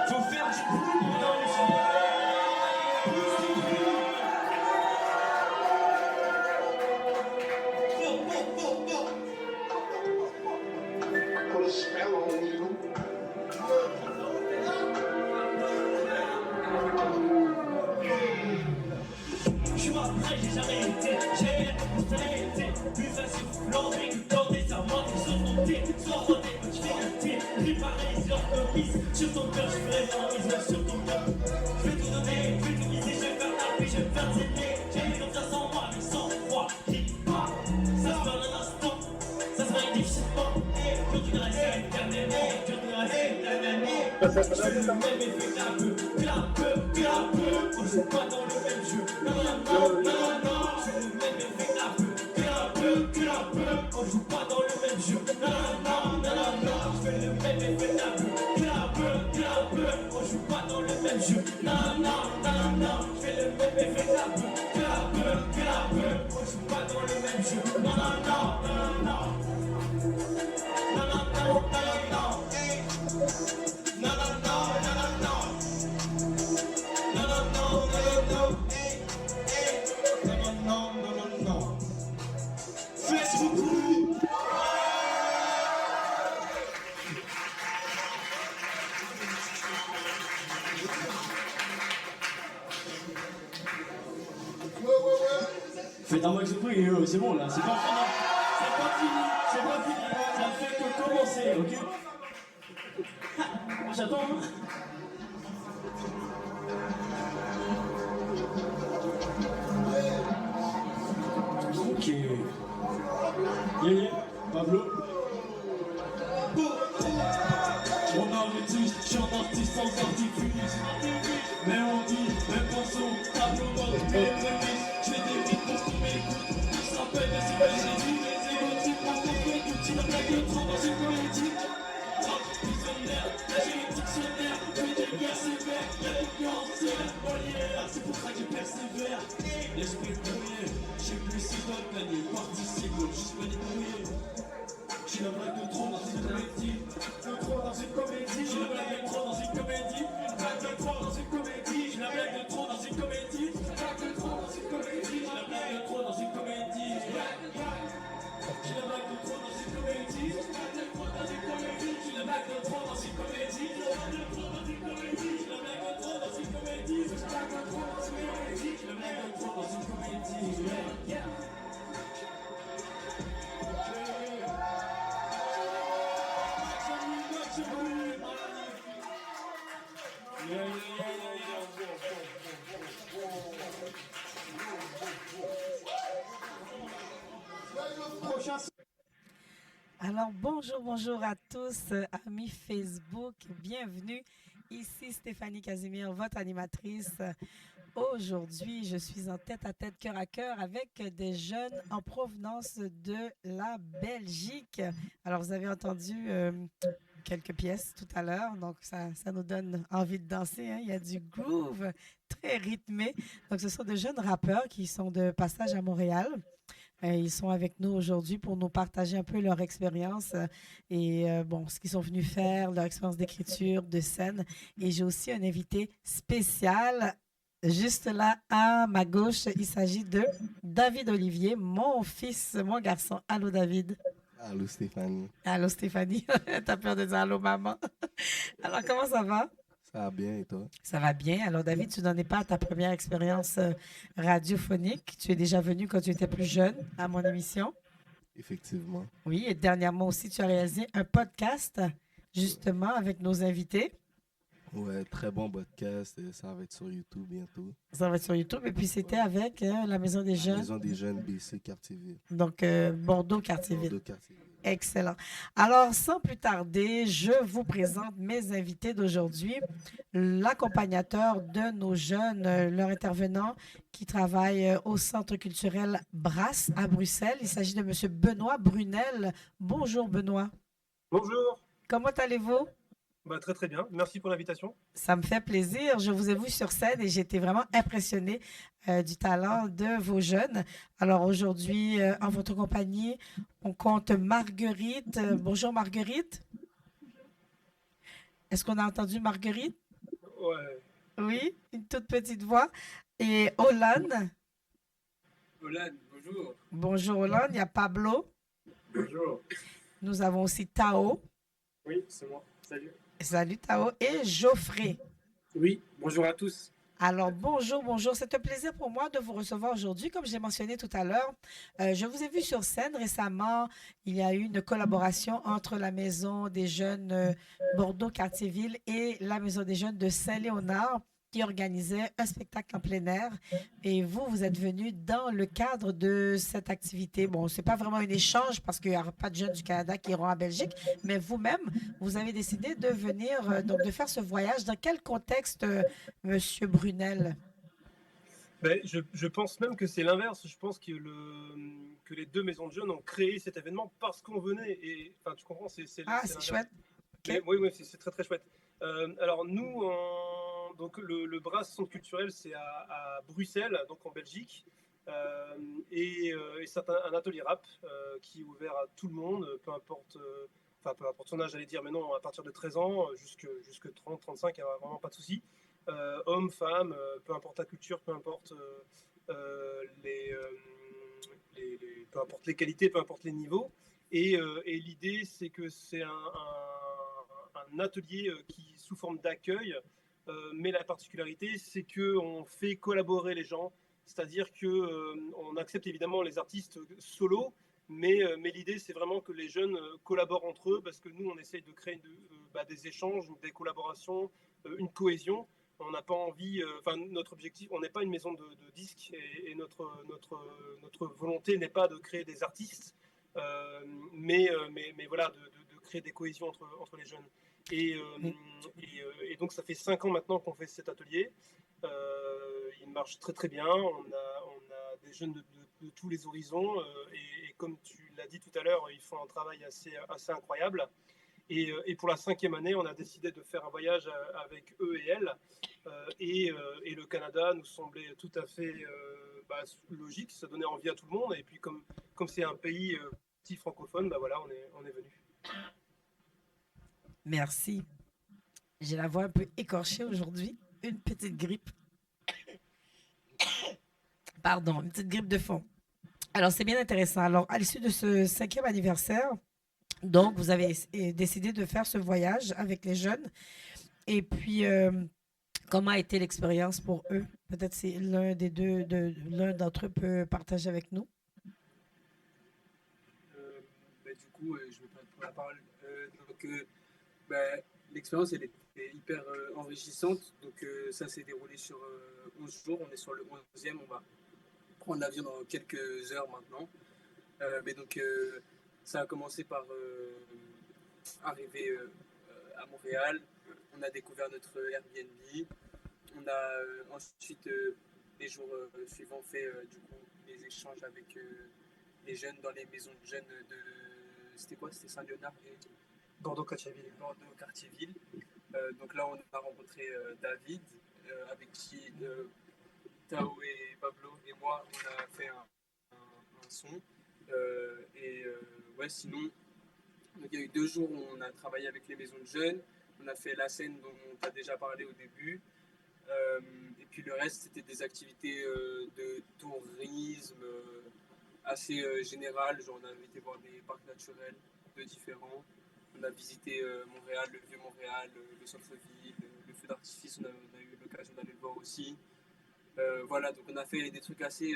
Faut faire du bruit pour la musique. Plus de bruit. Put a spell on you. Je suis après, j'ai jamais été. J'ai été plus facile flamber que dans des armoires qui sont montées. Sans voter, je fais un thé. Préparer les orthophistes. Sur ton cœur, je ferai vraiment mise sur ton cœur. Je vais tout donner, je vais tout miser, je vais faire la paix, je vais faire zéler. J'ai comme ça sans moi, mais sans froid. Hip-hop, ça se fait en un instant. Ça se fait difficilement. Et quand tu restes éternellement, quand tu restes éternellement. Je fais le même effet que la peur, que la peur, que la peur. On joue pas dans le même jeu. Non, non, non, non, non. Je fais le même effet que la peur, que la peur, que la peur. On joue pas dans le même jeu. Non, non, non, non, non. Je fais le même effet que la peur, que la peur, que la peur. On joue pas dans le même jeu. Non, non, non, non. Je fais le même effet que la peur, que la peur, que la peur. On joue pas dans le même jeu. Non, non, non, non, non. Non, non, non, non, non. Non, non, non, non, non, non. Non, non, non, non, non, non. Non, non, non, non, non, non. Faites du bruit. Faites un max de bruit, c'est bon là, c'est pas fini. C'est pas fini, c'est pas fini. Ça ne fait que commencer, ok? Moi j'attends, hein. Ok. Yeah, Pablo. Mon artiste, je suis un artiste sans artifice. Mais on dit, même poisson, tableau, mode, je fais des rythmes pour qu'on m'écoute. Ils se rappellent de ce que j'ai dit. Les égotiques, mon copain, tout petit, la blague de trop dans une comédie. Visionnaire, là j'ai les dictionnaires. Fais des gars sévères, y'a des cancers. Oh yeah, c'est pour ça que je persévère. L'esprit brouillé, je sais plus si doit gagner. Participe, juste pas débrouiller. J'ai la blague de trop dans une comédie. De trop dans une comédie. J'ai la blague de trop dans une comédie. Blague de trop dans une comédie. J'ai la blague de trop dans une comédie. Blague de trop dans une comédie. J'ai la blague de trop dans une comédie. J'ai la blague de trop dans une comédie. Blague de trop dans une comédie. J'ai la blague de trop dans une comédie. J'ai la blague de trop dans une comédie. J'ai la blague de trop dans une comédie. J'ai la blague de trop dans une comédie. J'ai la blague de trop dans une comédie. Alors bonjour à tous, amis Facebook, bienvenue. Ici Stéphanie Casimir, votre animatrice. Aujourd'hui, je suis en tête à tête, cœur à cœur avec des jeunes en provenance de la Belgique. Alors vous avez entendu quelques pièces tout à l'heure, donc ça nous donne envie de danser, hein. Il y a du groove très rythmé. Donc ce sont de jeunes rappeurs qui sont de passage à Montréal. Ils sont avec nous aujourd'hui pour nous partager un peu leur expérience bon, ce qu'ils sont venus faire, leur expérience d'écriture, de scène. Et j'ai aussi un invité spécial juste là à ma gauche. Il s'agit de David Olivier, mon fils, mon garçon. Allô David. Allô Stéphanie, Allô Stéphanie. T'as peur de dire allô maman. Alors comment ça va? ça va bien et toi? Ça va bien. Alors, David, tu n'en es pas à ta première expérience radiophonique. Tu es déjà venu quand tu étais plus jeune à mon émission. Effectivement. Oui, et dernièrement aussi, tu as réalisé un podcast, justement, avec nos invités. Ouais, très bon podcast, ça va être sur YouTube bientôt. Ça va être sur YouTube. Et puis, c'était avec la Maison des Jeunes, Maison des jeunes BC Quartier-Ville. donc Bordeaux, Quartier-Ville. Bordeaux, Quartier-Ville. Excellent. Alors, sans plus tarder, je vous présente mes invités d'aujourd'hui, l'accompagnateur de nos jeunes, leur intervenant qui travaille au Centre culturel Brasse à Bruxelles. Il s'agit de M. Benoît Brunel. Bonjour, Benoît. Bonjour. Comment allez-vous? Très très bien. Merci pour l'invitation. Ça me fait plaisir. Je vous ai vu sur scène et j'étais vraiment impressionnée du talent de vos jeunes. Alors aujourd'hui, en votre compagnie, on compte Marguerite. Bonjour Marguerite. Est-ce qu'on a entendu Marguerite? Ouais. Oui, une toute petite voix. Et Hollande. Hollande, bonjour. Bonjour Hollande, il y a Pablo. Bonjour. Nous avons aussi Tao. Oui, c'est moi. Salut. Salut Tao. Et Geoffrey. Oui, bonjour à tous. Alors, bonjour, bonjour. C'est un plaisir pour moi de vous recevoir aujourd'hui. Comme j'ai mentionné tout à l'heure, je vous ai vu sur scène récemment. Il y a eu une collaboration entre la Maison des Jeunes Bordeaux-Cartierville et la Maison des Jeunes de Saint-Léonard qui organisait un spectacle en plein air. Et vous, vous êtes venu dans le cadre de cette activité. Bon, c'est pas vraiment un échange parce qu'il n'y aura pas de jeunes du Canada qui iront en Belgique, mais vous-même, vous avez décidé de venir, donc de faire ce voyage. Dans quel contexte, Monsieur Brunel? Ben, je pense même que c'est l'inverse. Je pense que les deux maisons de jeunes ont créé cet événement parce qu'on venait. Et enfin, tu comprends, c'est Ah, c'est l'inverse. chouette. Mais OK. oui, oui, c'est très très chouette. Alors nous, donc le Brass Centre culturel, c'est à Bruxelles, donc en Belgique. Et c'est un atelier rap qui est ouvert à tout le monde, enfin peu importe son âge, j'allais dire, mais non, à partir de 13 ans jusque 30, 35, il n'y a vraiment pas de souci. Hommes, femmes, peu importe la culture, peu importe les, peu importe les qualités, peu importe les niveaux. Et l'idée, c'est que c'est un atelier qui sous forme d'accueil, mais la particularité, c'est qu'on fait collaborer les gens, c'est-à-dire qu'on accepte évidemment les artistes solo, mais l'idée, c'est vraiment que les jeunes collaborent entre eux, parce que nous, on essaye de créer des échanges, des collaborations, une cohésion. On n'a pas envie, enfin notre objectif, on n'est pas une maison de disques et notre volonté n'est pas de créer des artistes, mais voilà, de créer des cohésions entre les jeunes. Et, Oui. et donc ça fait 5 ans maintenant qu'on fait cet atelier. Il marche très très bien. On a des jeunes de tous les horizons et comme tu l'as dit tout à l'heure, ils font un travail assez incroyable. Et pour la 5e année, on a décidé de faire un voyage avec eux et elles. Et le Canada nous semblait tout à fait logique, ça donnait envie à tout le monde. Et puis comme c'est un pays petit francophone, bah voilà, on est venu. Merci. J'ai la voix un peu écorchée aujourd'hui. Une petite grippe. Pardon, une petite grippe de fond. Alors, c'est bien intéressant. Alors, à l'issue de ce 5e anniversaire, donc, vous avez décidé de faire ce voyage avec les jeunes. Et puis, comment a été l'expérience pour eux? Peut-être c'est l'un des deux, l'un d'entre eux peut partager avec nous. Du coup, je vais prendre la parole. Bah, l'expérience, elle était hyper enrichissante. Donc, ça s'est déroulé sur 11 jours. On est sur le 11e. On va prendre l'avion dans quelques heures maintenant. Ça a commencé par arriver à Montréal. On a découvert notre Airbnb. On a ensuite, les jours suivants, fait du coup des échanges avec les jeunes dans les maisons de jeunes de. C'était quoi? C'était Saint-Léonard et Bordeaux-Cartierville. Bordeaux-Cartierville. Donc là, on a rencontré David, avec qui Tao et Pablo et moi, on a fait un son. Ouais, sinon, donc, il y a eu 2 jours où on a travaillé avec les maisons de jeunes. On a fait la scène dont on a déjà parlé au début. Et puis le reste, c'était des activités de tourisme assez générales. Genre, on a été voir des parcs naturels de différents. On a visité Montréal, le vieux Montréal, le centre-ville, le feu d'artifice. On a eu l'occasion d'aller le voir aussi. Voilà, donc on a fait des trucs assez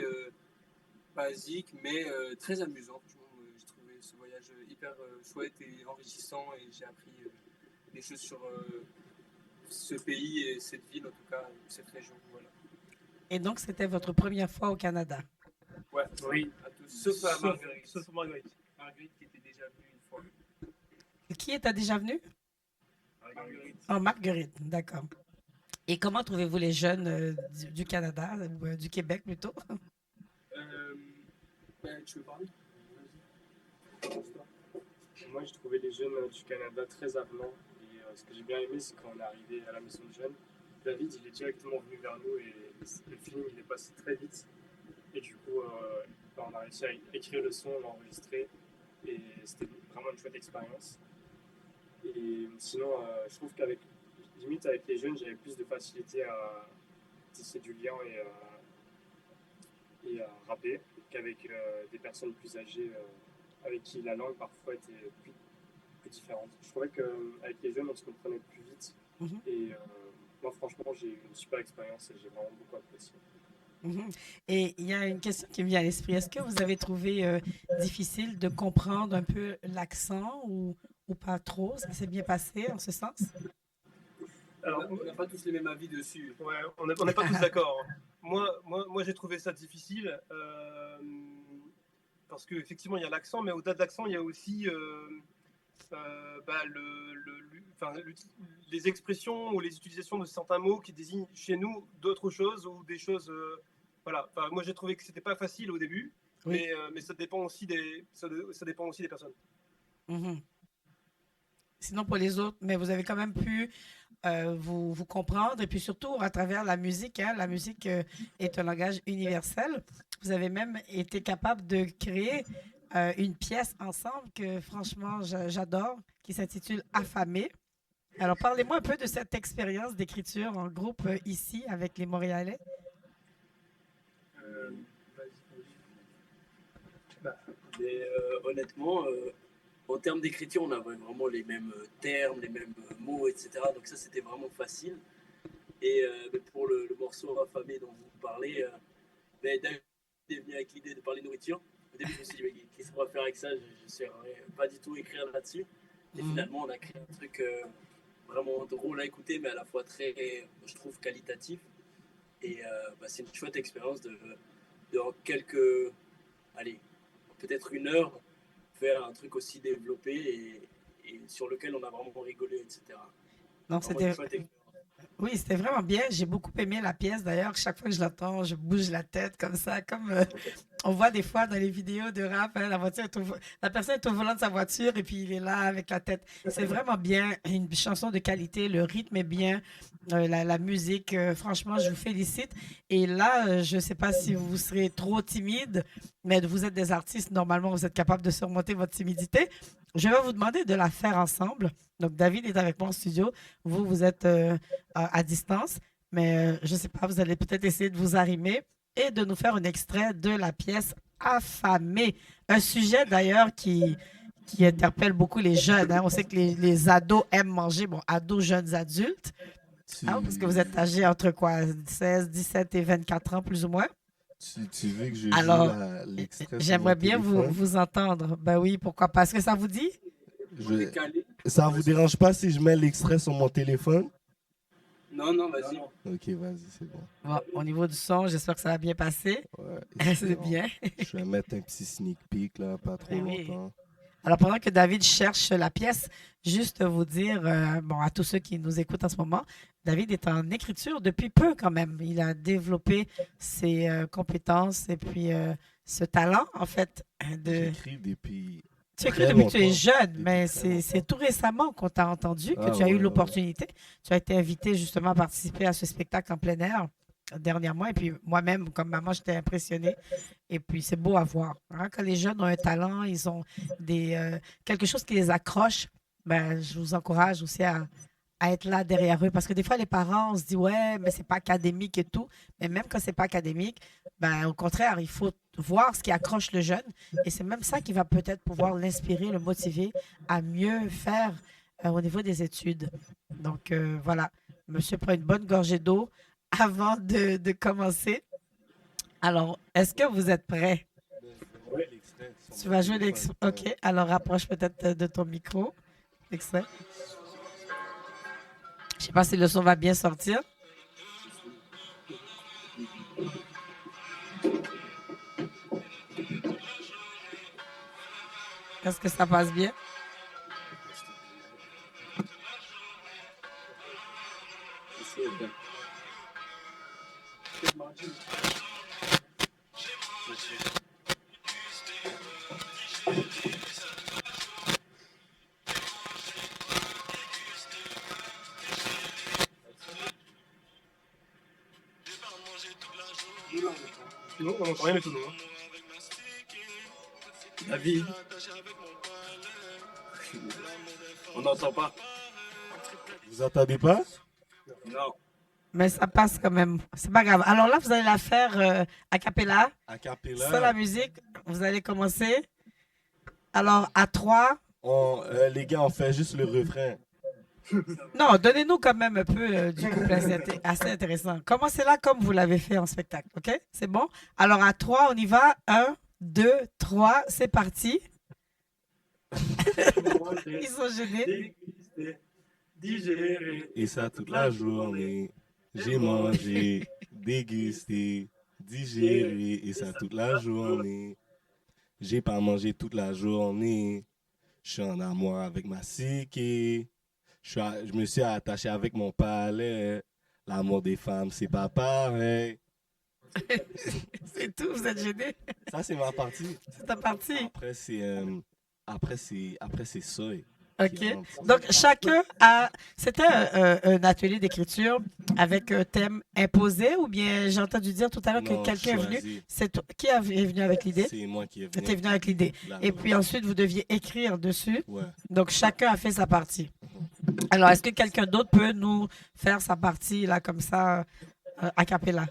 basiques, mais très amusants. J'ai trouvé ce voyage hyper chouette et enrichissant, et j'ai appris des choses sur ce pays et cette ville, en tout cas, cette région. Voilà. Et donc, c'était votre première fois au Canada. Ouais, oui, à tous. Sauf à Marguerite. Sauf Marguerite. Marguerite qui était déjà venue une fois. Qui était déjà venu? Marguerite. Oh, Marguerite, d'accord. Et comment trouvez-vous les jeunes du Canada, ou du Québec plutôt? Tu veux parler? Moi, j'ai trouvé les jeunes du Canada très avenants. Et ce que j'ai bien aimé, c'est quand on est arrivé à la maison de jeunes, David, il est directement venu vers nous et le feeling, il est passé très vite. Et du coup, on a réussi à écrire le son, l'enregistrer. Et c'était vraiment une chouette expérience. Et sinon, je trouve qu'avec limite avec les jeunes, j'avais plus de facilité à tisser du lien et à rapper qu'avec des personnes plus âgées avec qui la langue parfois était plus différente. Je trouvais qu'avec les jeunes, on se comprenait plus vite. Mhm. Et moi, franchement, j'ai eu une super expérience et j'ai vraiment beaucoup apprécié. Mhm. Et il y a une question qui me vient à l'esprit. Est-ce que vous avez trouvé difficile de comprendre un peu l'accent ou pas trop? Ça s'est bien passé en ce sens? Alors, On n'a pas tous les mêmes avis dessus. ouais, on n'est pas tous d'accord. Moi j'ai trouvé ça difficile parce qu'effectivement, il y a l'accent, mais au-delà de l'accent, il y a aussi bah, enfin, les expressions ou les utilisations de certains mots qui désignent chez nous d'autres choses ou des choses. Voilà. Enfin, moi, j'ai trouvé que c'était pas facile au début, Oui. mais ça dépend aussi ça dépend aussi des personnes. Mhm. Sinon, pour les autres, mais vous avez quand même pu vous comprendre et puis surtout à travers la musique, hein, la musique est un langage universel. Vous avez même été capable de créer une pièce ensemble que franchement j'adore, qui s'intitule Affamé. Alors parlez-moi un peu de cette expérience d'écriture en groupe ici avec les Montréalais. Mais honnêtement, en termes d'écriture, on avait vraiment les mêmes termes, les mêmes mots, etc. Donc ça, c'était vraiment facile. Et mais pour le morceau Affamé dont vous parlez, David est venu avec l'idée de parler nourriture. Au début, je me suis dit, mais qu'est-ce qu'on va faire avec ça? Je ne sais pas du tout écrire là-dessus. Et finalement, on a créé un truc vraiment drôle à écouter, mais à la fois très, je trouve, qualitatif. Et c'est une chouette expérience de en quelques, allez, peut-être une heure, faire un truc aussi développé et sur lequel on a vraiment rigolé, etc. Donc Vraiment c'était une chouette expérience. Oui, c'était vraiment bien. J'ai beaucoup aimé la pièce. D'ailleurs, chaque fois que je l'entends, je bouge la tête comme ça, comme on voit des fois dans les vidéos de rap, hein, la personne est au volant de sa voiture et puis il est là avec la tête. C'est vraiment bien, une chanson de qualité, le rythme est bien, la musique, franchement, je vous félicite. Et là, je ne sais pas si vous serez trop timide, mais vous êtes des artistes, normalement, vous êtes capable de surmonter votre timidité. Je vais vous demander de la faire ensemble. Donc, David est avec moi en studio. Vous êtes à distance, mais je ne sais pas, vous allez peut-être essayer de vous arrimer et de nous faire un extrait de la pièce Affamé. Un sujet d'ailleurs qui interpelle beaucoup les jeunes, hein. On sait que les ados aiment manger, bon, ados, jeunes adultes, hein, parce que vous êtes âgés entre quoi, 16, 17 et 24 ans plus ou moins. Tu veux que je joue Alors, l'extrait sur mon j'aimerais bien téléphone? vous entendre. Ben oui, pourquoi pas? Est-ce que ça vous dit? On est calé. Ça vous dérange pas si je mets l'extrait sur mon téléphone? Non, vas-y. Ok, vas-y, c'est bon. Bon, au niveau du son, j'espère que ça va bien passer. Ouais, C'est excellent. bien. Je vais mettre un petit sneak peek, là, pas trop Eh oui. longtemps. Alors, pendant que David cherche la pièce, juste vous dire, bon, à tous ceux qui nous écoutent en ce moment, David est en écriture depuis peu quand même. Il a développé ses compétences et puis ce talent, en fait, de... J'écris depuis Tu écris très depuis que tu es longtemps. jeune, Depuis mais très c'est longtemps. tout récemment qu'on t'a entendu, que Ah tu as eu ouais, l'opportunité. Tu as été invité justement à participer à ce spectacle en plein air dernièrement. Et puis moi-même, comme maman, j'étais impressionnée. Et puis c'est beau à voir, hein. Quand les jeunes ont un talent, ils ont quelque chose qui les accroche, ben, je vous encourage aussi à être là derrière eux. Parce que des fois, les parents, on se dit, ouais, mais c'est pas académique et tout. Mais même quand c'est pas académique, ben, au contraire, il faut voir ce qui accroche le jeune. Et c'est même ça qui va peut-être pouvoir l'inspirer, le motiver à mieux faire au niveau des études. Donc, voilà. Monsieur prend une bonne gorgée d'eau avant de commencer. Alors, est-ce que vous êtes prêts? Tu vas jouer l'extrait. OK. Alors, rapproche peut-être de ton micro. L'extrait. Je ne sais pas si le son va bien sortir. Est-ce que ça passe bien? Non, on n'entend rien du tout, non. David, on n'entend pas. Vous entendez pas? Non. Mais ça passe quand même. C'est pas grave. Alors là, vous allez la faire a cappella, A sans cappella, la musique. Vous allez commencer. Alors, à 3. les gars, on fait juste le refrain. Non, donnez-nous quand même un peu du couplet. C'est assez intéressant. Commencez là comme vous l'avez fait en spectacle. OK? C'est bon? Alors, à 3, on y va. 1, 2, 3. C'est parti. Ils sont gênés. Dégusté, digéré. Et ça toute la journée. J'ai mangé, dégusté, digéré. Et ça toute la journée. J'ai pas mangé toute la journée. Je suis en amour avec ma psyché. Je me suis attaché avec mon palais. L'amour des femmes, c'est pas pareil. C'est tout, vous êtes gênés. Ça, c'est ma partie. C'est ta partie. Après, c'est ça. OK. Donc, chacun a. C'était un atelier d'écriture avec un thème imposé ou bien j'ai entendu dire tout à l'heure que Non, quelqu'un est venu. choisi. Qui est venu avec l'idée? C'est moi qui est Tu venu. es venu avec l'idée. Là, Et puis ensuite, vous deviez écrire dessus. ouais. Donc, chacun a fait sa partie. Alors, est-ce que quelqu'un d'autre peut nous faire sa partie, là, comme ça, a cappella?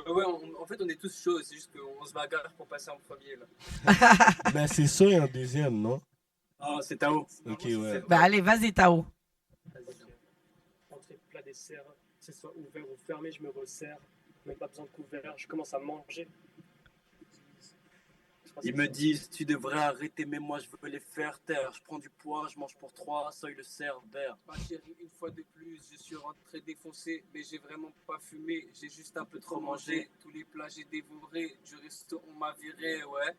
Ouais, en fait, on est tous chauds. C'est juste qu'on se bagarre pour passer en premier. Là. Ben, c'est ça et en deuxième, non? Ah, c'est Tao. Ok, ouais. Ben, allez, vas-y, Tao. Entrée, plat, dessert, que ce soit ouvert ou fermé, je me resserre. Même pas besoin de couvert, je commence à manger. Ils me disent, tu devrais arrêter, mais moi je veux les faire taire. Je prends du poids, je mange pour 3, seuil le Cerbère. Ma chérie, une fois de plus, je suis rentré défoncé, mais j'ai vraiment pas fumé. J'ai juste un peu trop mangé. Tous les plats j'ai dévoré. Du resto, on m'a viré, ouais.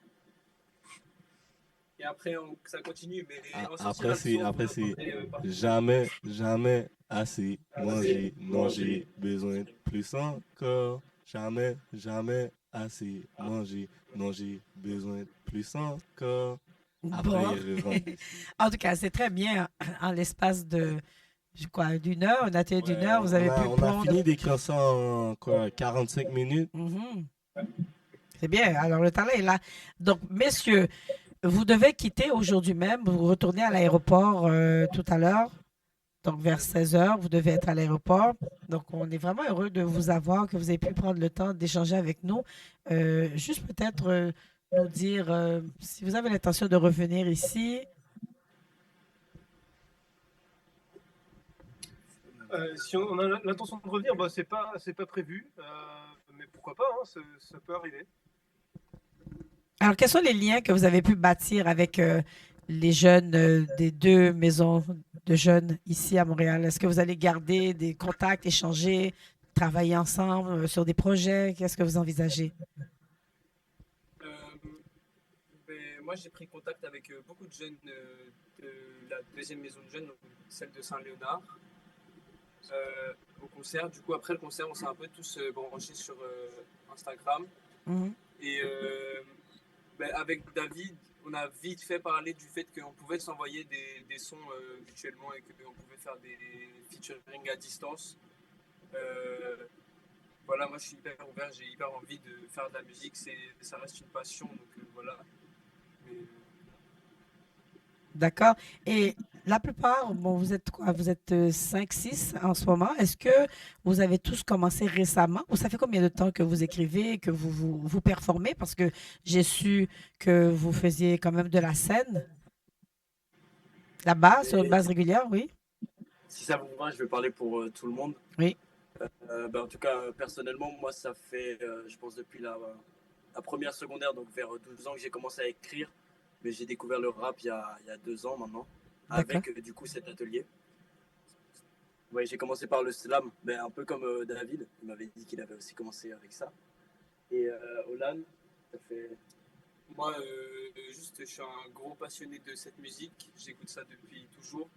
Et après, ça continue, mais Après, c'est jamais assez manger. Non, j'ai besoin de plus encore. Jamais assez manger. Non, j'ai besoin de plus encore. Après, Bon. revendre. En tout cas, c'est très bien. En l'espace de, d'une heure, un atelier d'une heure, vous avez pu On a prendre. fini d'écrire ça en 45 minutes. Mhm. C'est bien. Alors, le talent est là. Donc, messieurs, vous devez quitter aujourd'hui même. Vous retournez à l'aéroport tout à l'heure. Donc, vers 16h, vous devez être à l'aéroport. Donc, on est vraiment heureux de vous avoir, que vous ayez pu prendre le temps d'échanger avec nous. Juste peut-être nous dire si vous avez l'intention de revenir ici. Si on a l'intention de revenir, bah, c'est pas prévu. Mais pourquoi pas, hein, ça peut arriver. Alors, quels sont les liens que vous avez pu bâtir avec les jeunes des deux maisons de jeunes ici à Montréal? Est-ce que vous allez garder des contacts, échanger, travailler ensemble sur des projets? Qu'est-ce que vous envisagez? Moi, j'ai pris contact avec beaucoup de jeunes de la deuxième maison de jeunes, donc celle de Saint-Léonard, au concert. Du coup, après le concert, on s'est un peu tous branchés sur Instagram. Mhm. Et avec David, on a vite fait parler du fait qu'on pouvait s'envoyer des sons mutuellement et qu'on pouvait faire des featuring à distance. Voilà, moi je suis hyper ouvert, j'ai hyper envie de faire de la musique, ça reste une passion, donc voilà. Mais, D'accord. Et la plupart, bon, vous êtes quoi? Vous êtes 5, 6 en ce moment. Est-ce que vous avez tous commencé récemment ou ça fait combien de temps que vous écrivez, que vous performez? Parce que j'ai su que vous faisiez quand même de la scène là-bas, sur une base régulière, oui? Si ça vous va, je vais parler pour tout le monde. Oui. En tout cas, personnellement, moi, ça fait, je pense, depuis la première secondaire, donc vers 12 ans que j'ai commencé à écrire. Mais j'ai découvert le rap il y a 2 ans maintenant, avec du coup cet atelier. Ouais, j'ai commencé par le slam, mais un peu comme David, il m'avait dit qu'il avait aussi commencé avec ça. Et Olan, ça fait... moi, juste, je suis un gros passionné de cette musique, j'écoute ça depuis toujours.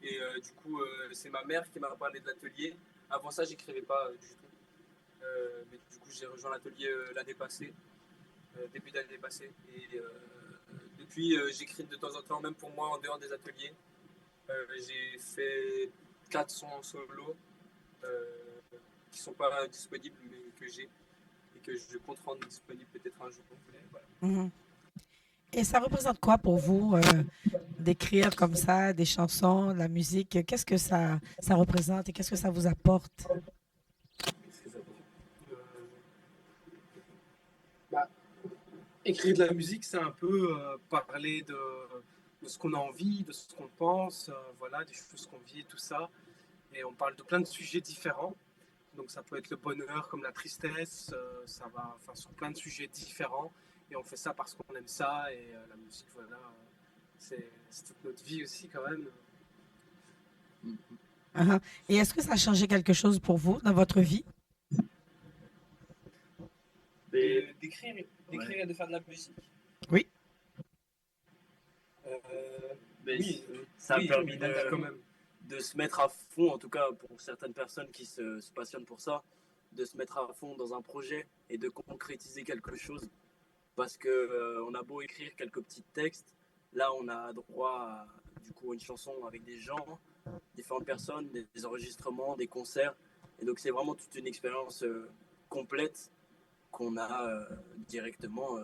Et du coup, c'est ma mère qui m'a parlé de l'atelier. Avant ça, j'écrivais pas du tout. Mais du coup, j'ai rejoint l'atelier l'année passée, début d'année passée. Et depuis, j'écris de temps en temps, même pour moi, en dehors des ateliers. J'ai fait 4 sons en solo qui ne sont pas disponibles, mais que j'ai et que je compte rendre disponibles peut-être un jour. Mais voilà. Mhm. Et ça représente quoi pour vous d'écrire comme ça des chansons, de la musique? Qu'est-ce que ça représente et qu'est-ce que ça vous apporte? Euh, bah, Écrire de la musique, c'est un peu parler de ce qu'on a envie, de ce qu'on pense, voilà, des choses qu'on vit et tout ça. Et on parle de plein de sujets différents. Donc ça peut être le bonheur comme la tristesse, ça va enfin, sur plein de sujets différents. Et on fait ça parce qu'on aime ça. Et la musique, voilà, c'est toute notre vie aussi quand même. Uh-huh. Et est-ce que ça a changé quelque chose pour vous dans votre vie? Mais, D'écrire ouais. et de faire de la musique. Oui. Euh, Mais oui, ça a oui, permis Quand même. de se mettre à fond, en tout cas pour certaines personnes qui se passionnent pour ça, de se mettre à fond dans un projet et de concrétiser quelque chose. Parce que on a beau écrire quelques petits textes, là on a droit à du coup une chanson avec des gens, différentes personnes, des enregistrements, des concerts. Et donc c'est vraiment toute une expérience complète qu'on a directement.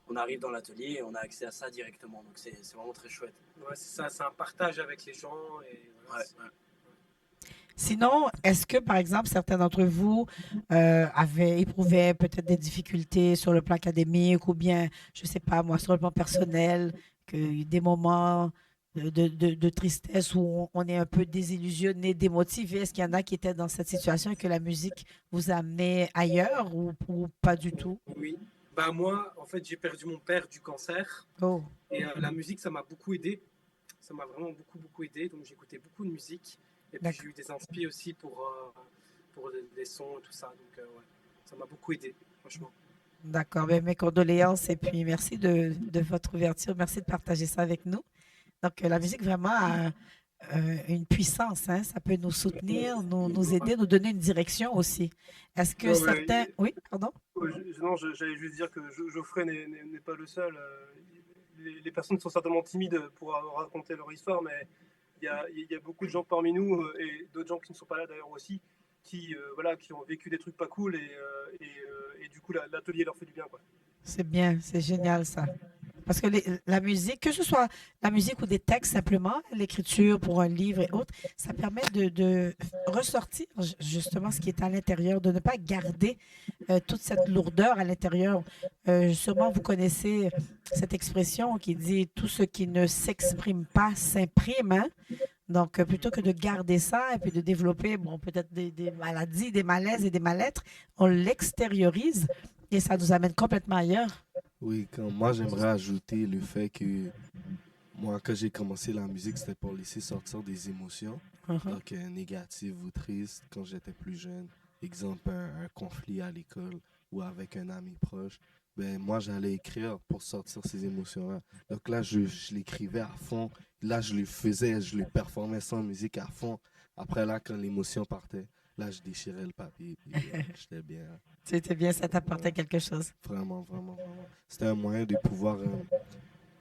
On arrive dans l'atelier et on a accès à ça directement. Donc c'est vraiment très chouette. Ouais, c'est ça, c'est un partage avec les gens. Et voilà, Ouais. Sinon, est-ce que, par exemple, certains d'entre vous éprouvaient peut-être des difficultés sur le plan académique ou bien, je ne sais pas, moi, sur le plan personnel, que des moments de tristesse où on est un peu désillusionné, démotivé? Est-ce qu'il y en a qui étaient dans cette situation et que la musique vous a amené ailleurs ou pas du tout? oui. Bah moi, en fait, j'ai perdu mon père du cancer. Oh, Et la musique, ça m'a beaucoup aidé. Ça m'a vraiment beaucoup aidé. Donc j'écoutais beaucoup de musique. Et puis j'ai d'accord. eu des inspi aussi pour les sons et tout ça. Donc ouais, ça m'a beaucoup aidé, franchement. D'accord. Ben, mes condoléances et puis merci de votre ouverture. Merci de partager ça avec nous. Donc, la musique vraiment a une puissance, hein. Ça peut nous soutenir, nous aider, nous donner une direction aussi. Est-ce que Ouais, ouais. certains... Oui, pardon? Non, j'allais juste dire que Geoffrey n'est pas le seul. Les personnes sont certainement timides pour raconter leur histoire, mais il y a beaucoup de gens parmi nous et d'autres gens qui ne sont pas là d'ailleurs aussi, voilà, qui ont vécu des trucs pas cool et du coup l'atelier leur fait du bien, quoi. C'est bien, c'est génial ça. Parce que la musique, que ce soit la musique ou des textes simplement, l'écriture pour un livre et autres, ça permet de ressortir justement ce qui est à l'intérieur, de ne pas garder toute cette lourdeur à l'intérieur. Sûrement, vous connaissez cette expression qui dit tout ce qui ne s'exprime pas s'imprime, hein? Donc, plutôt que de garder ça et puis de développer, bon, peut-être des maladies, des malaises et des mal-être, on l'extériorise et ça nous amène complètement ailleurs. Oui, moi j'aimerais ajouter le fait que moi, quand j'ai commencé la musique, c'était pour laisser sortir des émotions, Mhm. donc négatives ou tristes quand j'étais plus jeune. Exemple, un conflit à l'école ou avec un ami proche. Ben, moi, j'allais écrire pour sortir ces émotions-là. Donc là, je l'écrivais à fond. Là, je le faisais, je le performais sans musique à fond. Après, là, quand l'émotion partait, là, je déchirais le papier. Puis, j'étais bien. C'était bien, ça Ouais, t'apportait quelque chose. vraiment, vraiment, vraiment. C'était un moyen de pouvoir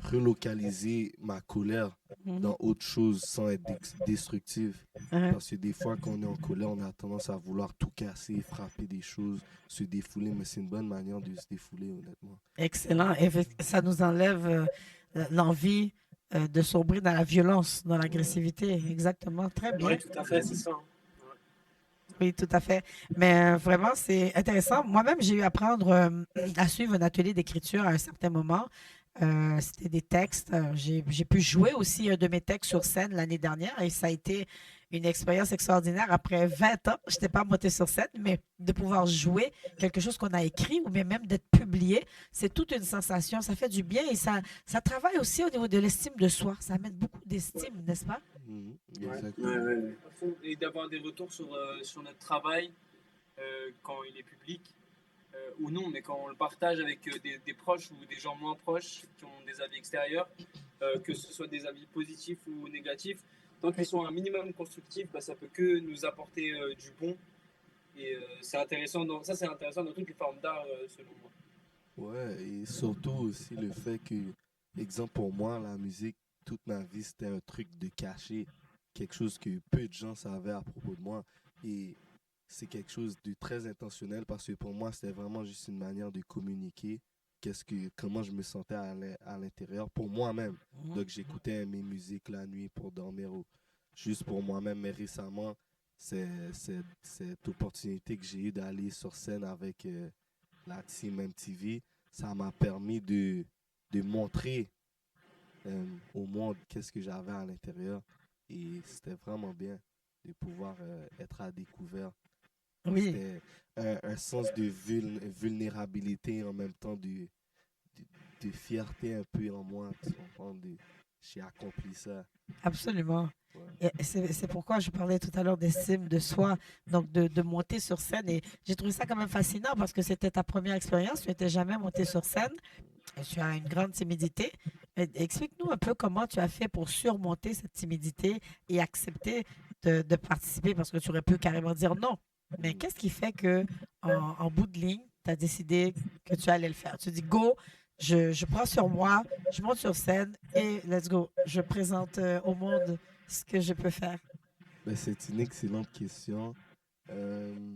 relocaliser ma colère Mhm. dans autre chose sans être destructive. Mhm. Parce que des fois, quand on est en colère, on a tendance à vouloir tout casser, frapper des choses, se défouler, mais c'est une bonne manière de se défouler, honnêtement. Excellent. Et ça nous enlève l'envie de sombrer dans la violence, dans Ouais. l'agressivité. Exactement. Très bien. Oui, tout à fait, c'est ça, hein. Oui, tout à fait. Mais vraiment, c'est intéressant. Moi-même, j'ai eu à apprendre à suivre un atelier d'écriture à un certain moment. C'était des textes. J'ai pu jouer aussi un de mes textes sur scène l'année dernière et ça a été une expérience extraordinaire. Après 20 ans, je n'étais pas montée sur scène, mais de pouvoir jouer quelque chose qu'on a écrit ou bien même d'être publié, c'est toute une sensation. Ça fait du bien et ça travaille aussi au niveau de l'estime de soi. Ça amène beaucoup d'estime, n'est-ce pas? Mhm, Ouais. exactement. Et d'avoir des retours sur notre travail quand il est public ou non, mais quand on le partage avec des proches ou des gens moins proches qui ont des avis extérieurs, que ce soit des avis positifs ou négatifs, tant qu'ils sont un minimum constructifs, bah, ça peut que nous apporter du bon. Et c'est intéressant, ça c'est intéressant dans toutes les formes d'art selon moi. Ouais, et surtout aussi le fait que, exemple pour moi, la musique, toute ma vie, c'était un truc de caché, quelque chose que peu de gens savaient à propos de moi. Et c'est quelque chose de très intentionnel parce que pour moi, c'était vraiment juste une manière de communiquer comment je me sentais à l'intérieur pour moi-même. Mhm. Donc, j'écoutais mes musiques la nuit pour dormir ou juste pour moi-même. Mais récemment, cette opportunité que j'ai eue d'aller sur scène avec la team MTV, ça m'a permis de montrer au monde qu'est-ce que j'avais à l'intérieur. Et c'était vraiment bien de pouvoir être à découvert. Oui, C'était un sens de vulnérabilité en même temps de fierté un peu en moi. Tu comprends? J'ai accompli ça. absolument. Ouais. Et c'est pourquoi je parlais tout à l'heure d'estime de soi, donc de monter sur scène. Et j'ai trouvé ça quand même fascinant parce que c'était ta première expérience. Tu n'étais jamais monté sur scène. Et tu as une grande timidité. Explique-nous un peu comment tu as fait pour surmonter cette timidité et accepter de participer parce que tu aurais pu carrément dire non. Mais qu'est-ce qui fait que en bout de ligne, tu as décidé que tu allais le faire? Tu dis go, je prends sur moi, je monte sur scène et let's go. Je présente au monde ce que je peux faire. Ben, c'est une excellente question. Euh,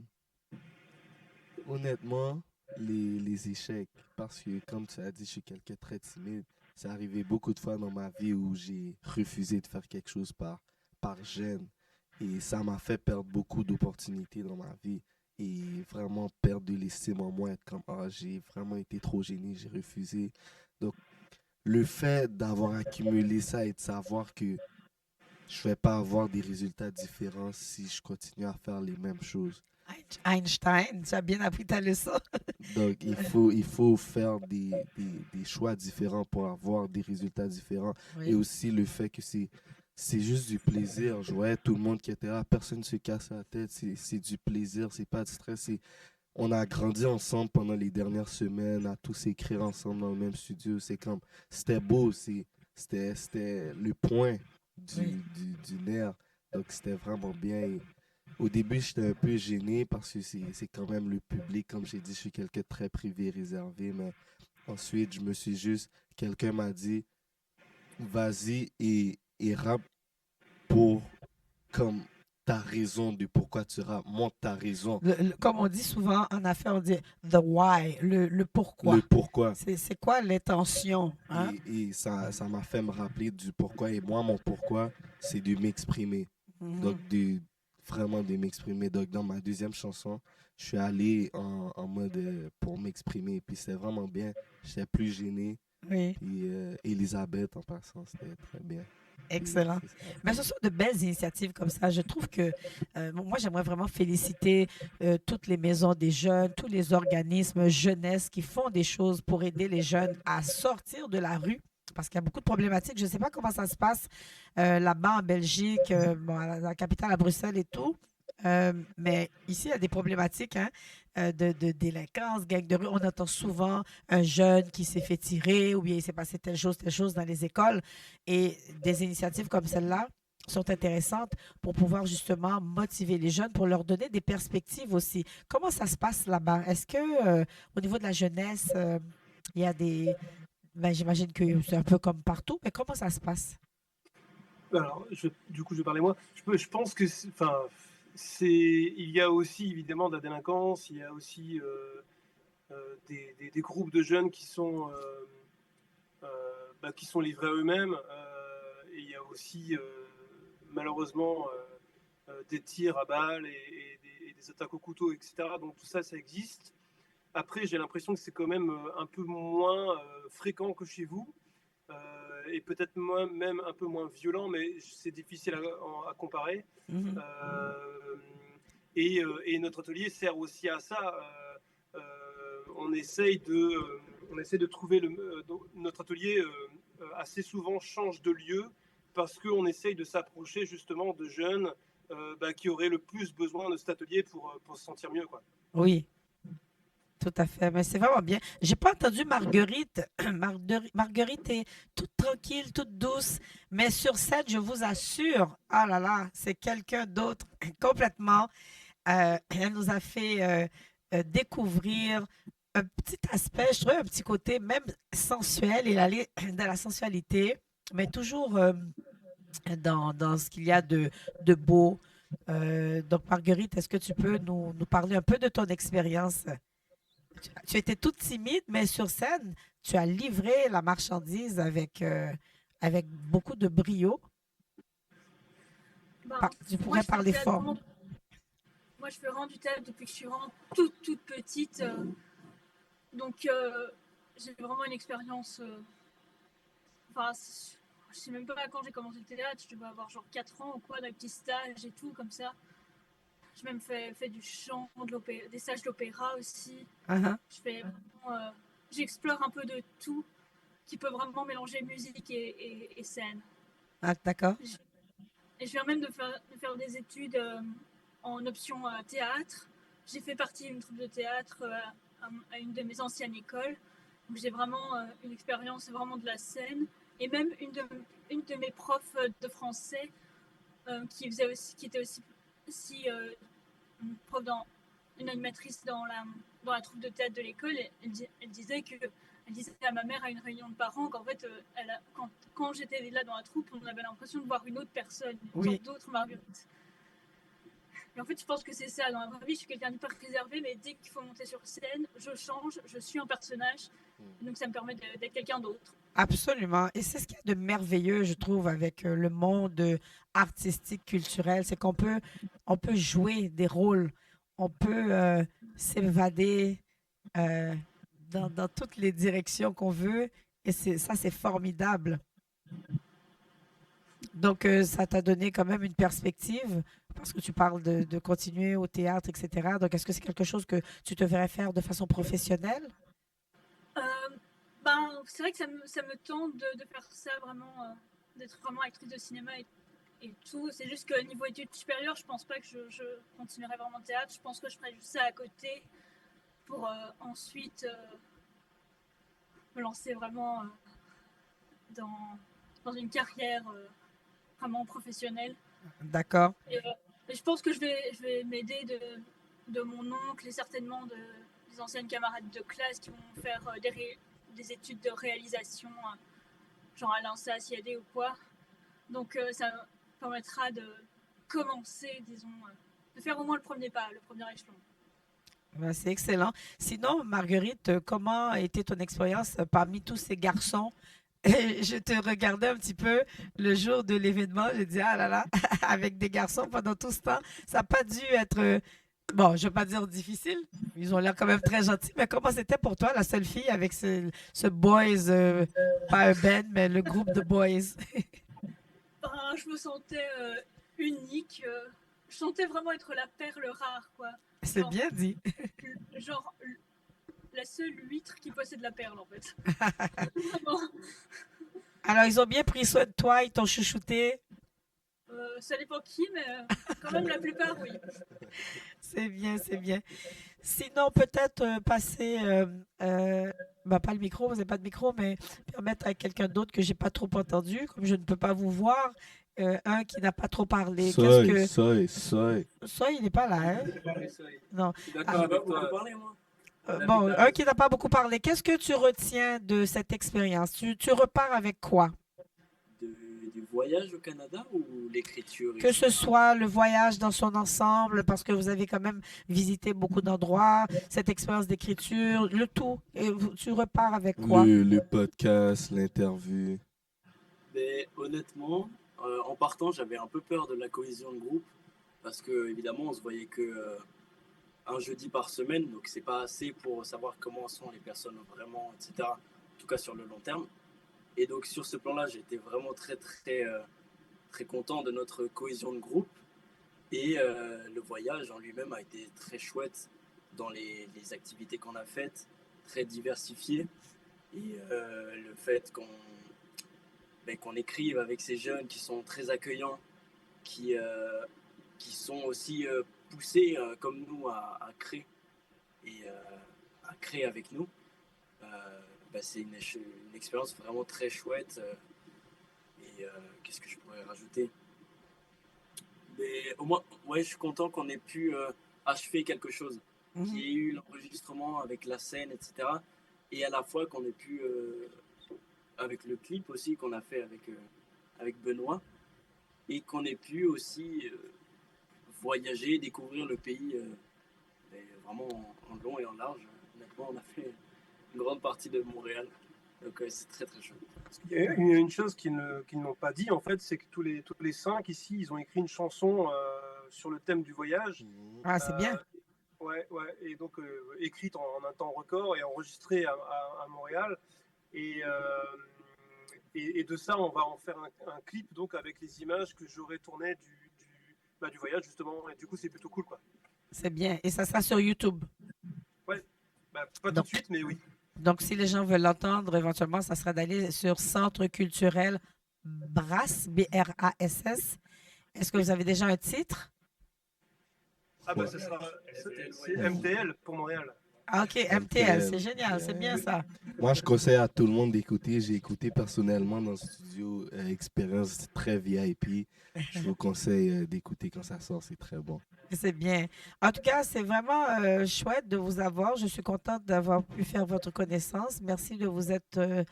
Honnêtement, les échecs, parce que comme tu as dit, je suis quelqu'un de très timide. C'est arrivé beaucoup de fois dans ma vie où j'ai refusé de faire quelque chose par gêne. Et ça m'a fait perdre beaucoup d'opportunités dans ma vie. Et vraiment perdre de l'estime en moi, être comme, ah, j'ai vraiment été trop gêné, j'ai refusé. Donc, le fait d'avoir accumulé ça et de savoir que je ne vais pas avoir des résultats différents si je continue à faire les mêmes choses. Einstein, tu as bien appris ta leçon. Donc, il faut faire des choix différents pour avoir des résultats différents. Et Oui, aussi le fait que c'est juste du plaisir. Je voyais tout le monde qui était là, personne ne se casse la tête. C'est du plaisir, c'est pas de stress. On a grandi ensemble pendant les dernières semaines, à tous écrire ensemble dans le même studio. C'était beau, c'était le point oui, du nerf. Donc, c'était vraiment bien. Et au début, j'étais un peu gêné parce que c'est quand même le public. Comme j'ai dit, je suis quelqu'un de très privé, réservé. Mais ensuite, quelqu'un m'a dit, vas-y et rappe pour comme ta raison de pourquoi tu rappes. Montre ta raison, comme on dit souvent en affaires, on dit the why, le le pourquoi. pourquoi. C'est quoi l'intention, hein? Et ça m'a fait me rappeler du pourquoi. Et moi, mon pourquoi, c'est de m'exprimer. Donc, Mhm. vraiment de m'exprimer. Donc, dans ma deuxième chanson, je suis allé en mode pour m'exprimer. Et puis, c'était vraiment bien. J'étais plus gêné. Oui, Puis, Elisabeth, en passant, c'était très bien. Et excellent. c'est ça. Mais ce sont de belles initiatives comme ça. Je trouve que moi, j'aimerais vraiment féliciter toutes les maisons des jeunes, tous les organismes jeunesse qui font des choses pour aider les jeunes à sortir de la rue. Parce qu'il y a beaucoup de problématiques. Je ne sais pas comment ça se passe là-bas en Belgique, bon, à la capitale, à Bruxelles et tout. Mais ici, il y a des problématiques hein, de délinquance, gang de rue. On entend souvent un jeune qui s'est fait tirer ou bien il s'est passé telle chose dans les écoles. Et des initiatives comme celle-là sont intéressantes pour pouvoir justement motiver les jeunes, pour leur donner des perspectives aussi. Comment ça se passe là-bas? Est-ce que au niveau de la jeunesse, il y a des... Ben, j'imagine que c'est un peu comme partout, mais comment ça se passe? Alors, du coup, je vais parler moi. Je pense que, il y a aussi évidemment de la délinquance, il y a aussi des groupes de jeunes qui sont livrés à eux-mêmes, et il y a aussi malheureusement des tirs à balles et des attaques au couteau, etc. Donc tout ça, ça existe. Après, j'ai l'impression que c'est quand même un peu moins fréquent que chez vous. Et peut-être même un peu moins violent, mais c'est difficile à comparer. Mhm. Et notre atelier sert aussi à ça. On essaye de trouver notre atelier assez souvent change de lieu parce qu'on essaye de s'approcher justement de jeunes qui auraient le plus besoin de cet atelier pour se sentir mieux, quoi. Oui. Tout à fait, mais c'est vraiment bien. J'ai pas entendu Marguerite. Marguerite est toute tranquille, toute douce, mais sur scène, je vous assure, ah là là, c'est quelqu'un d'autre complètement. Elle nous a fait découvrir un petit aspect, je trouvais un petit côté même sensuel. Il allait dans la sensualité, mais toujours dans ce qu'il y a de beau. Donc, Marguerite, est-ce que tu peux nous parler un peu de ton expérience Tu étais toute timide, mais sur scène, tu as livré la marchandise avec beaucoup de brio. Ben, Tu moi, pourrais je fais du parler théâtre fort. vraiment- moi, je fais vraiment du théâtre depuis que je suis vraiment toute petite. Donc, j'ai vraiment une expérience. Enfin, je sais même pas quand j'ai commencé le théâtre. Je devais avoir genre 4 ans ou quoi, des petits stages et tout, comme ça. J'ai même fait du chant, des stages d'opéra aussi. Uh-huh. J'explore un peu de tout qui peut vraiment mélanger musique et scène. Ah, d'accord. Et je viens même de faire des études en option théâtre. J'ai fait partie d'une troupe de théâtre à une de mes anciennes écoles. Donc j'ai vraiment une expérience vraiment de la scène. Et même une de mes profs de français qui était aussi une animatrice dans la troupe de théâtre de l'école. Elle disait à ma mère à une réunion de parents qu'en fait, quand j'étais là dans la troupe, on avait l'impression de voir une autre personne, une sorte d'autre Marguerite. Et en fait, je pense que c'est ça. Dans la vraie vie, je suis quelqu'un d'hyper réservé, mais dès qu'il faut monter sur scène, je change, je suis un personnage. Donc ça me permet d'être quelqu'un d'autre. Absolument. Et c'est ce qu'il y a de merveilleux, je trouve, avec le monde artistique, culturel, c'est on peut jouer des rôles, on peut s'évader euh, dans toutes les directions qu'on veut. Et ça, c'est formidable. Donc, ça t'a donné quand même une perspective parce que tu parles de continuer au théâtre, etc. Donc, est-ce que c'est quelque chose que tu te verrais faire de façon professionnelle? C'est vrai que ça me tente de faire ça vraiment, d'être vraiment actrice de cinéma et tout. C'est juste que niveau études supérieures, je pense pas que je continuerai vraiment le théâtre. Je pense que je ferai juste ça à côté pour ensuite me lancer vraiment dans une carrière vraiment professionnelle. D'accord. Et je pense que je vais m'aider de mon oncle et certainement des anciennes camarades de classe qui vont faire des études de réalisation, genre à l'INSA, CIAD ou quoi. Donc ça me permettra de commencer, disons, de faire au moins le premier pas, le premier échelon. Ben, c'est excellent. Sinon, Marguerite, comment a été ton expérience parmi tous ces garçons? Je te regardais un petit peu le jour de l'événement. J'ai dit, ah là là, avec des garçons pendant tout ce temps, ça n'a pas dû être, bon, je ne veux pas dire difficile. Ils ont l'air quand même très gentils. Mais comment c'était pour toi, la seule fille avec ce boys, pas un band, mais le groupe de boys? Je me sentais unique. Je sentais vraiment être la perle rare, quoi. C'est bien dit. Genre la seule huître qui possède la perle, en fait. Alors, ils ont bien pris soin de toi, ils t'ont chouchouté. Ça dépend qui, mais quand même la plupart, oui. C'est bien, c'est bien. Sinon, peut-être passer, pas le micro, vous n'avez pas de micro, mais permettre à quelqu'un d'autre que j'ai pas trop entendu, comme je ne peux pas vous voir, un qui n'a pas trop parlé. Soy, il n'est pas là, hein? Non. Je suis d'accord avec toi. Parler, moi. Bon, un qui n'a pas beaucoup parlé. Qu'est-ce que tu retiens de cette expérience? Tu repars avec quoi? Du voyage au Canada ou l'écriture? Que ce soit le voyage dans son ensemble, parce que vous avez quand même visité beaucoup d'endroits, cette expérience d'écriture, le tout. Et tu repars avec quoi? Le podcast, l'interview. Mais honnêtement, en partant, j'avais un peu peur de la cohésion de groupe parce que évidemment, on se voyait que un jeudi par semaine, donc c'est pas assez pour savoir comment sont les personnes vraiment, etc. En tout cas sur le long terme. Et donc sur ce plan-là, j'étais vraiment très content de notre cohésion de groupe. Et le voyage en lui-même a été très chouette dans les activités qu'on a faites, très diversifiées. Et le fait qu'on écrive avec ces jeunes qui sont très accueillants, qui sont aussi poussés comme nous à créer et à créer avec nous. C'est une expérience vraiment très chouette. Et qu'est-ce que je pourrais rajouter? Mais au moins, ouais, je suis content qu'on ait pu achever quelque chose. Qu'il y ait eu l'enregistrement avec la scène, etc. Et à la fois qu'on ait pu, avec le clip aussi qu'on a fait avec Benoît, et qu'on ait pu aussi voyager, découvrir le pays vraiment en long et en large, honnêtement. franchement, on a fait une grande partie de Montréal. Donc c'est très très chouette. Il y a une chose qu'ils n'ont pas dit, en fait, c'est que tous les 5 ici, ils ont écrit une chanson sur le thème du voyage. Ah, c'est bien. Ouais, et donc écrite en un temps record et enregistrée à Montréal. Et de ça, on va en faire un clip donc avec les images que j'aurais tournées du voyage, justement. Et du coup, c'est plutôt cool, quoi. C'est bien. Et ça sera sur YouTube. Ouais, pas tout Donc, de suite, mais oui. Donc, si les gens veulent l'entendre, éventuellement, ça sera d'aller sur Centre culturel Brass, BRASS. Est-ce que vous avez déjà un titre? Ah bah, c'est MTL pour Montréal. Ah, OK, MTL, c'est génial, c'est bien ça. Moi, je conseille à tout le monde d'écouter. J'ai écouté personnellement dans le studio, expérience très VIP. Je vous conseille d'écouter quand ça sort, c'est très bon. C'est bien. En tout cas, c'est vraiment chouette de vous avoir. Je suis contente d'avoir pu faire votre connaissance. Merci de vous être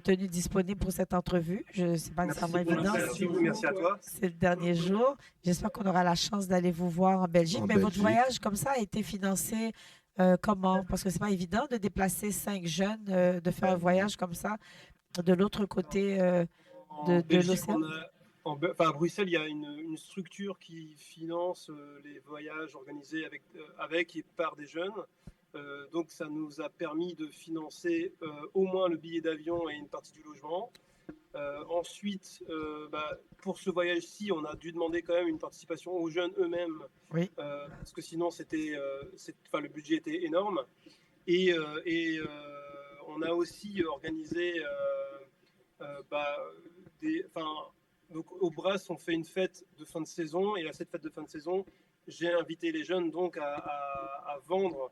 tenu disponible pour cette entrevue. Je sais pas nécessairement évident. Merci à toi. C'est le dernier jour. J'espère qu'on aura la chance d'aller vous voir en Belgique. Mais votre voyage comme ça a été financé comment? Parce que c'est pas évident de déplacer 5 jeunes, de faire un voyage comme ça de l'autre côté de l'océan. À Bruxelles, il y a une structure qui finance les voyages organisés avec et par des jeunes. Donc, ça nous a permis de financer au moins le billet d'avion et une partie du logement. Ensuite, pour ce voyage-ci, on a dû demander quand même une participation aux jeunes eux-mêmes, oui. Parce que sinon, le budget était énorme. Et on a aussi organisé donc au Brass, on fait une fête de fin de saison, et à cette fête de fin de saison, j'ai invité les jeunes donc à vendre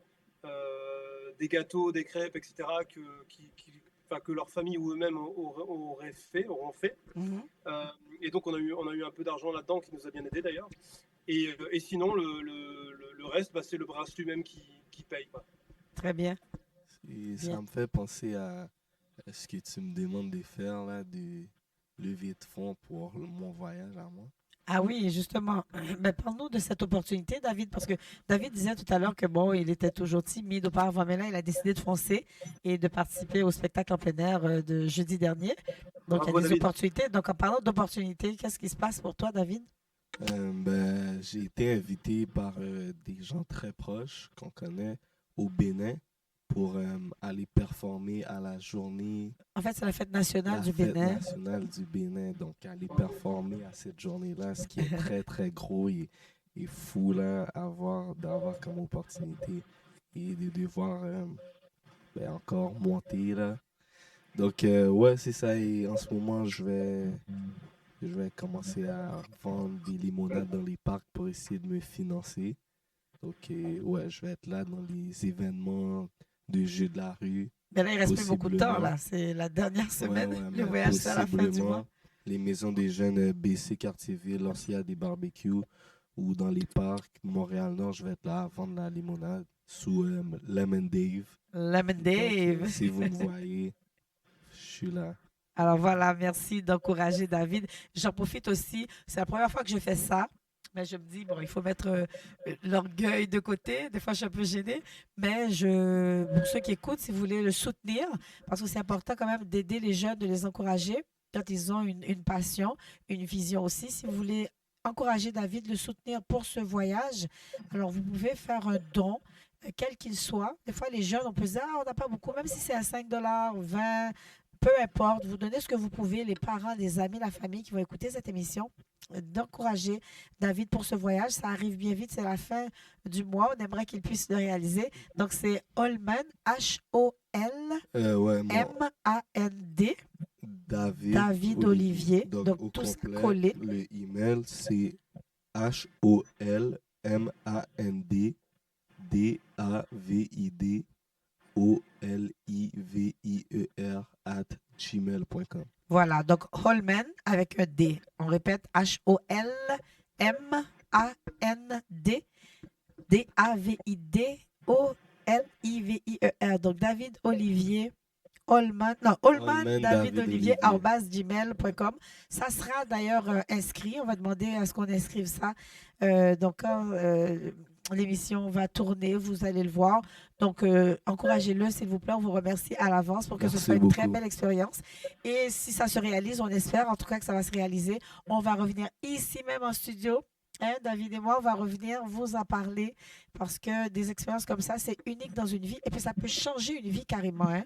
des gâteaux, des crêpes, etc. que leur famille ou eux-mêmes auront fait. Et donc on a eu un peu d'argent là-dedans qui nous a bien aidé d'ailleurs. Et sinon le reste, c'est le Brass lui-même qui paye, quoi. Très bien. Et ça me fait penser à ce que tu me demandes de faire là, de lever de fonds pour mon voyage à moi. Ah oui, justement. Mais parle-nous de cette opportunité, David, parce que David disait tout à l'heure que bon, il était toujours timide auparavant, mais là, il a décidé de foncer et de participer au spectacle en plein air de jeudi dernier. Donc, il y a des opportunités. Donc, en parlant d'opportunités, qu'est-ce qui se passe pour toi, David? J'ai été invité par des gens très proches qu'on connaît au Bénin pour aller performer à la journée. En fait, c'est la fête nationale du Bénin. La fête nationale du Bénin. Donc, aller performer à cette journée-là, ce qui est très, très gros et fou là, d'avoir comme opportunité et de devoir encore monter là. Donc, ouais, c'est ça. Et en ce moment, je vais commencer à vendre des limonades dans les parcs pour essayer de me financer. Donc, ouais, je vais être là dans les événements de jeux de la rue. Mais là, il reste plus beaucoup de temps, là. C'est la dernière semaine. Le voyage, c'est à la fin du mois. Les maisons des jeunes BC Quartier-Ville, lorsqu'il y a des barbecues ou dans les parcs, Montréal-Nord, je vais être là à vendre la limonade sous Lemon Dave. Lemon Dave. Donc, si vous me voyez, je suis là. Alors voilà, merci d'encourager David. J'en profite aussi. C'est la première fois que je fais ça. Mais je me dis, bon, il faut mettre l'orgueil de côté. Des fois, je suis un peu gênée. Mais pour ceux qui écoutent, si vous voulez le soutenir, parce que c'est important quand même d'aider les jeunes, de les encourager quand ils ont une passion, une vision aussi. Si vous voulez encourager David, le soutenir pour ce voyage, alors vous pouvez faire un don, quel qu'il soit. Des fois, les jeunes, on peut se dire, on n'a pas beaucoup, même si c'est à 5 $, 20 $, peu importe, vous donnez ce que vous pouvez, les parents, les amis, la famille qui vont écouter cette émission, d'encourager David pour ce voyage. Ça arrive bien vite, c'est la fin du mois. On aimerait qu'il puisse le réaliser. Donc, c'est Holman, H-O-L-M-A-N-D. David Olivier. Donc tout ça collé. Le email, c'est H-O-L-M-A-N-D DAVIDOLIVIER Voilà, donc Holman avec un D. On répète H-O-L-M-A-N-D DAVIDOLIVIER. Donc David Olivier Holman David Olivier @gmail.com. Ça sera d'ailleurs inscrit. On va demander à ce qu'on inscrive ça. Donc, l'émission va tourner, vous allez le voir. Donc, encouragez-le, s'il vous plaît. On vous remercie à l'avance pour que ce Merci soit une très beaucoup. belle expérience. Et si ça se réalise, on espère en tout cas que ça va se réaliser. On va revenir ici même en studio. Hein, David et moi, on va revenir vous en parler parce que des expériences comme ça, c'est unique dans une vie. Et puis, ça peut changer une vie carrément. Hein.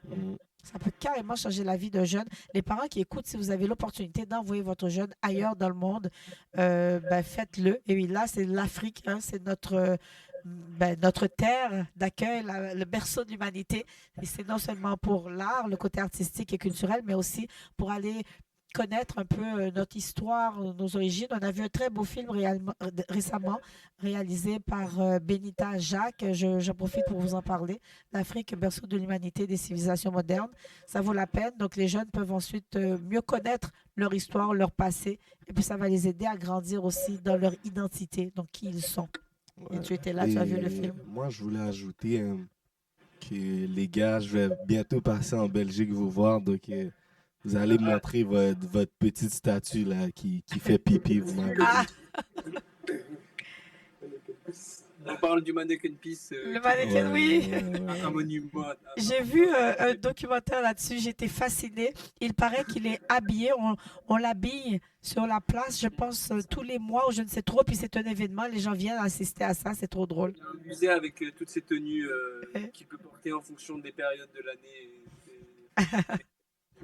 Ça peut carrément changer la vie d'un jeune. Les parents qui écoutent, si vous avez l'opportunité d'envoyer votre jeune ailleurs dans le monde, ben, faites-le. Et oui, là, c'est l'Afrique, hein, c'est notre terre d'accueil, le berceau de l'humanité. Et c'est non seulement pour l'art, le côté artistique et culturel, mais aussi pour aller connaître un peu notre histoire, nos origines. On a vu un très beau film récemment réalisé par Benita Jacques. J'en profite pour vous en parler. L'Afrique, berceau de l'humanité, des civilisations modernes. Ça vaut la peine. Donc, les jeunes peuvent ensuite mieux connaître leur histoire, leur passé. Et puis, ça va les aider à grandir aussi dans leur identité, donc qui ils sont. Et tu étais là, tu as vu le film. Moi, je voulais ajouter que les gars, je vais bientôt passer en Belgique vous voir. Donc, vous allez montrer votre petite statue là, qui fait pipi. Vous m'avez dit. On parle du Mannequin Peace. Le mannequin, oui. Un monument. J'ai vu un documentaire là-dessus, j'étais fascinée. Il paraît qu'il est habillé, on l'habille sur la place, je pense, tous les mois ou je ne sais trop. Puis c'est un événement, les gens viennent assister à ça, c'est trop drôle. Il a un musée avec toutes ces tenues qu'il peut porter en fonction des périodes de l'année.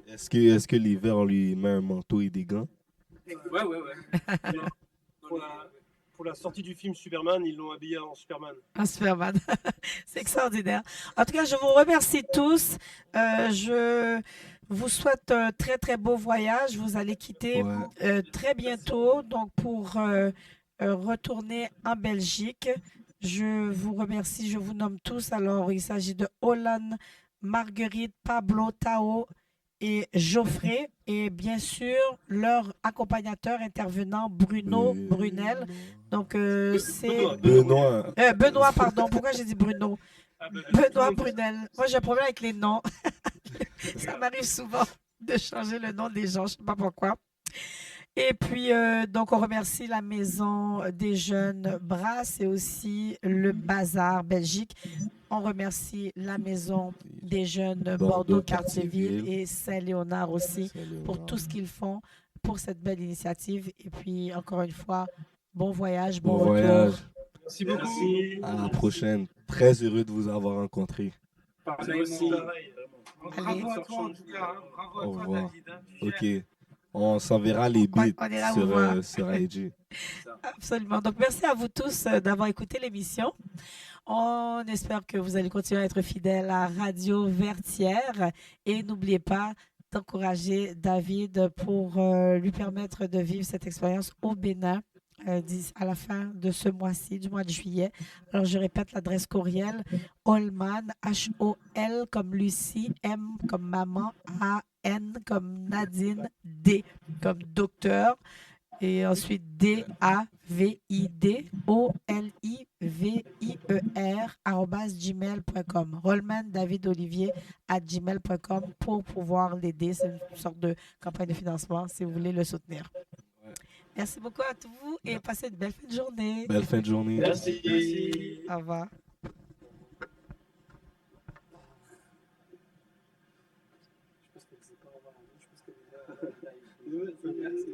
Est-ce que l'hiver, on lui met un manteau et des gants? Ouais. Pour la sortie du film Superman, ils l'ont habillé en Superman. Un Superman. C'est extraordinaire. En tout cas, je vous remercie tous. Je vous souhaite un très, très beau voyage. Vous allez quitter très bientôt donc pour retourner en Belgique. Je vous remercie. Je vous nomme tous. Alors, il s'agit de Olan, Marguerite, Pablo, Tao et Geoffrey, et bien sûr leur accompagnateur intervenant Bruno Brunel. Donc c'est Benoît, pardon. Pourquoi j'ai dit Bruno? Benoît Brunel. Moi j'ai un problème avec les noms. Ça m'arrive souvent de changer le nom des gens, je ne sais pas pourquoi. Et puis, donc, on remercie la Maison des Jeunes Brass et aussi le Bazar Belgique. On remercie la Maison des Jeunes Bordeaux, Cartierville et Saint-Léonard aussi pour tout ce qu'ils font pour cette belle initiative. Et puis, encore une fois, bon voyage, bon retour. Voyage. Merci beaucoup. À la prochaine. Très heureux de vous avoir rencontré. Allez. Bravo à toi en tout cas. Bravo à Au toi, revoir. David. Ok. On s'enverra les bits On ira vous voir. sur IG. Absolument. Donc, merci à vous tous d'avoir écouté l'émission. On espère que vous allez continuer à être fidèles à Radio Vertière. Et n'oubliez pas d'encourager David pour lui permettre de vivre cette expérience au Bénin à la fin de ce mois-ci, du mois de juillet. Alors, je répète l'adresse courriel Holman, H-O-L comme Lucie, M comme maman, A-N comme Nadine, D comme docteur, et ensuite DAVID, gmail.com. Holman David Olivier @gmail.com pour pouvoir l'aider. C'est une sorte de campagne de financement si vous voulez le soutenir. Merci beaucoup à tous vous et passez une belle fin de journée. Belle fin de journée. Merci. Au revoir. Je pense qu'elle disait pas au revoir. Je pense qu'elle disait.